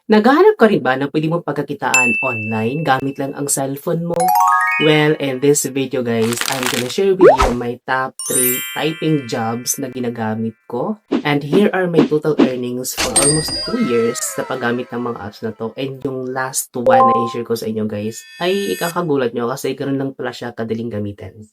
Naghahanap ka rin ba ng pwede mong pagkakitaan online gamit lang ang cellphone mo? Well, in this video guys, I'm gonna share with you my top 3 typing jobs na ginagamit ko. And here are my total earnings for almost 2 years sa paggamit ng mga apps na to. And yung last one na i-share ko sa inyo guys, ay ikakagulat nyo kasi ganoon lang pala siya kadaling gamitin.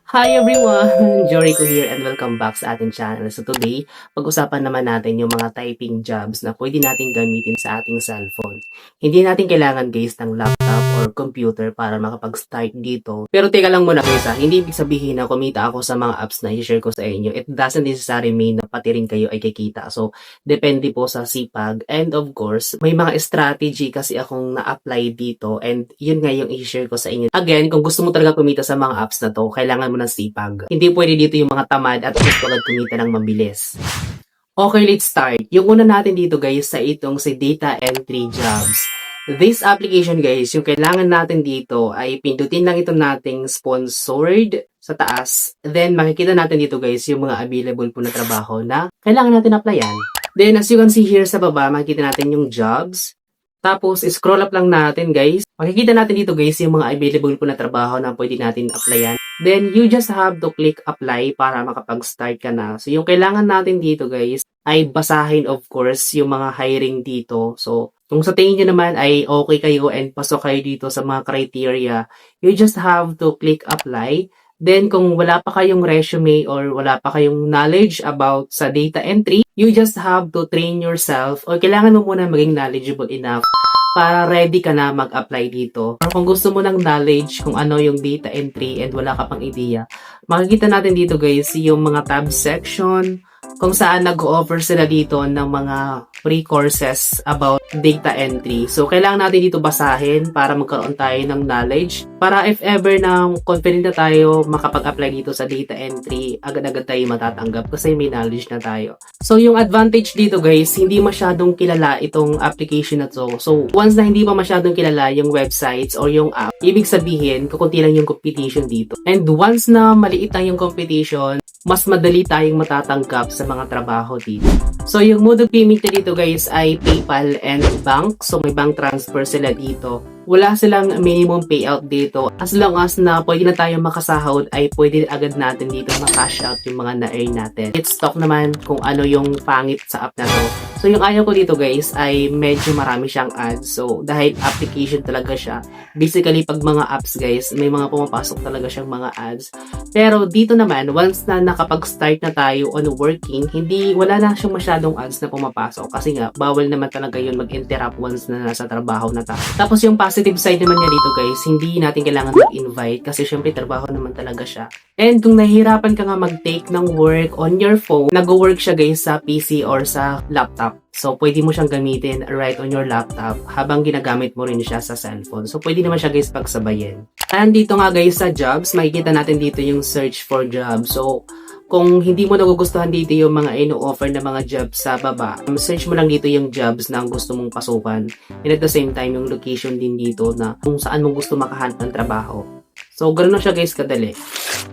Hi everyone! Jory ko here and welcome back sa ating channel. So today, pag-usapan naman natin yung mga typing jobs na pwede natin gamitin sa ating cellphone. Hindi natin kailangan guys ng laptop or computer para makapag-start dito. Pero teka lang muna guys hindi ibig sabihin na kumita ako sa mga apps na i-share ko sa inyo. It doesn't necessarily mean na pati rin kayo ay kikita. So, depende po sa sipag. And of course, may mga strategy kasi akong na-apply dito and yun nga yung i-share ko sa inyo. Again, kung gusto mo talaga kumita sa mga apps na to, kailangan mo ng sipag. Hindi pwede dito yung mga tamad at gusto agad kumita ng mabilis. Okay, let's start. Yung una natin dito guys sa itong si data entry jobs. This application guys, yung kailangan natin dito ay pindutin lang ito nating sponsored sa taas. Then makikita natin dito guys yung mga available po na trabaho na kailangan natin applyan. Then as you can see here sa baba, makikita natin yung jobs. Tapos, scroll up lang natin guys. Makikita natin dito guys yung mga available po na trabaho na pwede natin applyan. Then, you just have to click apply para makapag-start ka na. So, yung kailangan natin dito guys ay basahin of course yung mga hiring dito. So, kung sa tingin nyo naman ay okay kayo and pasok kayo dito sa mga criteria, you just have to click apply. Then, kung wala pa kayong resume or wala pa kayong knowledge about sa data entry, you just have to train yourself or kailangan mo muna maging knowledgeable enough para ready ka na mag-apply dito. Or kung gusto mo ng knowledge kung ano yung data entry and wala ka pang idea, makikita natin dito guys yung mga tab section kung saan nag-offer sila dito ng mga free courses about data entry. So, kailangan natin dito basahin para magkaroon tayo ng knowledge. Para if ever na confident na tayo makapag-apply dito sa data entry, agad-agad tayo matatanggap kasi may knowledge na tayo. So, yung advantage dito guys, hindi masyadong kilala itong application na to. So, once na hindi pa masyadong kilala yung websites or yung app, ibig sabihin, kukunti lang yung competition dito. And once na maliit lang yung competition, mas madali tayong matatanggap sa mga trabaho dito. So, yung mode of payment dito guys ay PayPal and bank. So, may bank transfer sila dito. Wala silang minimum payout dito. As long as na pwede na tayong makasahod ay pwede agad natin dito ma-cash out yung mga na-earn natin. Let's talk naman kung ano yung pangit sa app na to. So, yung ayaw ko dito guys ay medyo marami siyang ads. So, dahil application talaga siya. Basically, pag mga apps guys, may mga pumapasok talaga siyang mga ads. Pero dito naman, once na nakapag-start na tayo on working, wala na siyang masyadong ads na pumapasok. Kasi nga, bawal naman talaga yun mag-interrupt once na nasa trabaho na tayo. Tapos yung positive side naman niya dito guys, hindi natin kailangan mag-invite kasi syempre trabaho naman talaga siya. And kung nahihirapan ka nga mag-take ng work on your phone, nag-work siya guys sa PC or sa laptop. So, pwede mo siyang gamitin right on your laptop habang ginagamit mo rin siya sa cellphone. So, pwede naman siya guys pagsabayin. And dito nga guys sa jobs, makikita natin dito yung search for jobs. So, kung hindi mo nagugustuhan dito yung mga ino-offer na mga jobs sa baba, search mo lang dito yung jobs na gusto mong pasukan. And at the same time, yung location din dito na kung saan mo gusto makahanap ng trabaho. So, ganoon na siya guys kadali.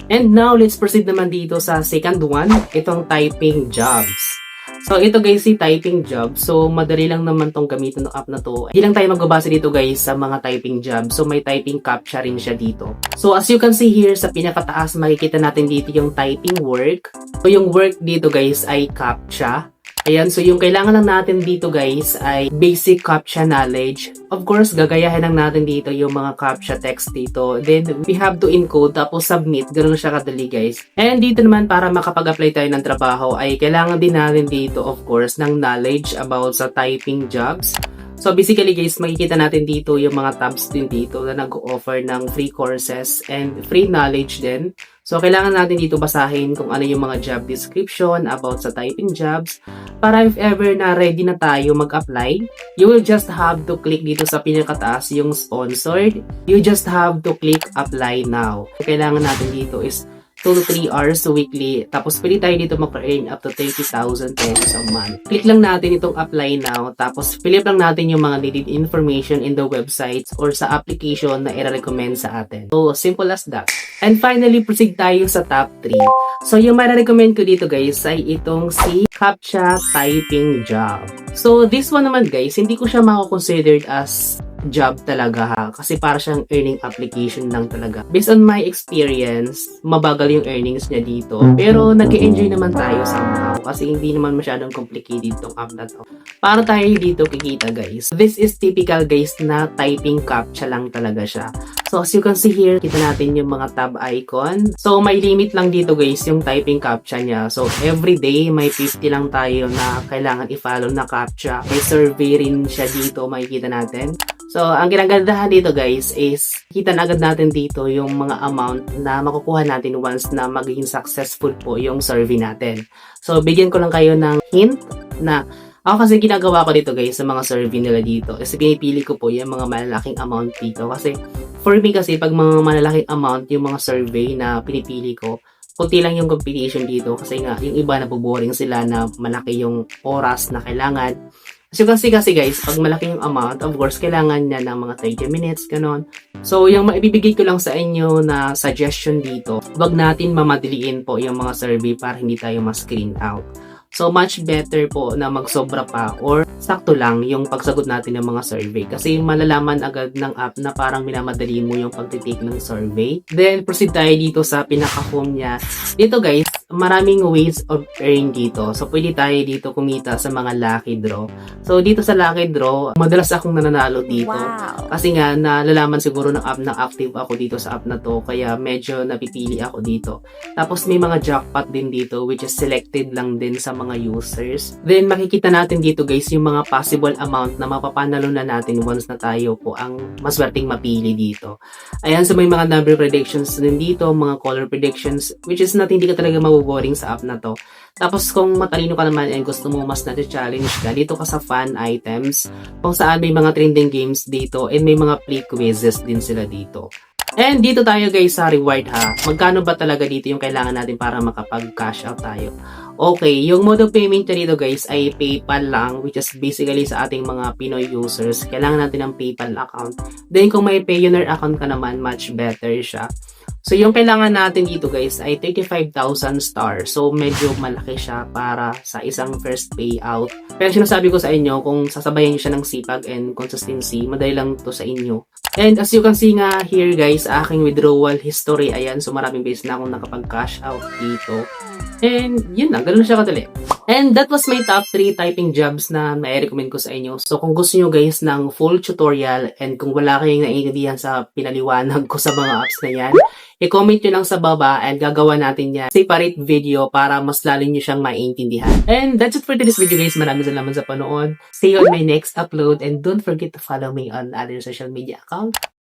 And now, let's proceed naman dito sa second one, itong typing jobs. So, ito guys, si typing job. So, madali lang naman tong gamitin ng app na to. Hindi lang tayo magbabasa dito guys sa mga typing job. So, may typing captcha rin siya dito. So, as you can see here, sa pinakataas, makikita natin dito yung typing work. So, yung work dito guys ay captcha. Ayan, so yung kailangan lang natin dito guys ay basic CAPTCHA knowledge. Of course, gagayahin lang natin dito yung mga CAPTCHA text dito. Then, we have to encode tapos submit. Ganun siya kadali guys. And dito naman para makapag-apply tayo ng trabaho ay kailangan din natin dito of course ng knowledge about sa typing jobs. So basically guys, makikita natin dito yung mga tabs din dito na nag-offer ng free courses and free knowledge din. So kailangan natin dito basahin kung ano yung mga job description about sa typing jobs para if ever na ready na tayo mag-apply, you will just have to click dito sa pinakataas yung sponsored. You just have to click apply now. Kailangan natin dito is 2 to 3 hours weekly. Tapos pwede tayo dito mag-earn up to 30,000 pesos a month. Click lang natin itong apply now. Tapos fill up lang natin yung mga needed information in the websites or sa application na i-recommend sa atin. So, simple as that. And finally, proceed tayo sa top 3. So, yung ma-recommend ko dito guys ay itong si CAPTCHA Typing Job. So, this one naman guys, hindi ko siya mako-considered as job talaga ha. Kasi para siyang earning application lang talaga. Based on my experience, mabagal yung earnings niya dito. Pero nag-enjoy naman tayo somehow kasi hindi naman masyadong complicated itong app na to. Para tayo dito kikita guys. This is typical guys na typing CAPTCHA lang talaga siya. So as you can see here, kita natin yung mga tab icon. So may limit lang dito guys yung typing CAPTCHA niya. So every day may 50 lang tayo na kailangan i-follow na CAPTCHA. May survey rin siya dito, makikita natin. So, ang ginagandahan dito guys is kita na agad natin dito yung mga amount na makukuha natin once na magiging successful po yung survey natin. So, bigyan ko lang kayo ng hint na ako kasi ginagawa ko dito guys sa mga survey nila dito. Kasi pinipili ko po yung mga malalaking amount dito. Kasi for me kasi pag mga malalaking amount yung mga survey na pinipili ko, kunti lang yung competition dito kasi nga yung iba nabuboring sila na malaki yung oras na kailangan. As you can see kasi guys, pag malaki yung amount, of course, kailangan niya ng mga 30 minutes, ganon. So, yung maibibigay ko lang sa inyo na suggestion dito, wag natin mamadiliin po yung mga survey para hindi tayo ma-screen out. So, much better po na magsobra pa or sakto lang yung pagsagot natin ng mga survey. Kasi malalaman agad ng app na parang minamadali mo yung pagtitake ng survey. Then, proceed tayo dito sa pinaka-home niya. Dito guys, maraming ways of earn dito. So, pwede tayo dito kumita sa mga lucky draw. So, dito sa lucky draw, madalas akong nananalo dito. Wow. Kasi nga, nalalaman siguro ng app na active ako dito sa app na to. Kaya medyo napipili ako dito. Tapos, may mga jackpot din dito which is selected lang din sa mga users. Then, makikita natin dito guys yung mga possible amount na mapapanalo na natin once na tayo po ang maswerteng mapili dito. Ayan, so may mga number predictions din dito, mga color predictions, which is not hindi ka talaga mabuboring sa app na to. Tapos kung matalino ka naman and gusto mo mas na-challenge ka, dito ka sa fun items, kung saan may mga trending games dito and may mga play quizzes din sila dito. And dito tayo guys sa reward ha. Magkano ba talaga dito yung kailangan natin para makapag-cash out tayo? Okay, yung mode of payment dito guys ay PayPal lang, which is basically sa ating mga Pinoy users. Kailangan natin ng PayPal account. Then kung may Payoneer account ka naman, much better siya. So yung kailangan natin dito guys ay 35,000 stars. So medyo malaki siya para sa isang first payout. Pero sinasabi ko sa inyo, kung sasabayan nyo siya ng sipag and consistency, madali lang to sa inyo. And as you can see nga here guys, aking withdrawal history, ayan. So maraming beses na akong nakapag-cash out dito. And yun lang, ganun siya kadali. And that was my top 3 typing jobs na mai-recommend ko sa inyo. So kung gusto nyo guys ng full tutorial and kung wala kayong naiintindihan sa pinaliwanag ko sa mga apps na yan, i-comment nyo lang sa baba and gagawa natin yan separate video para mas lalo nyo siyang maiintindihan. And that's it for today's video guys. Maraming salamat sa panood. See you on my next upload and don't forget to follow me on other social media accounts.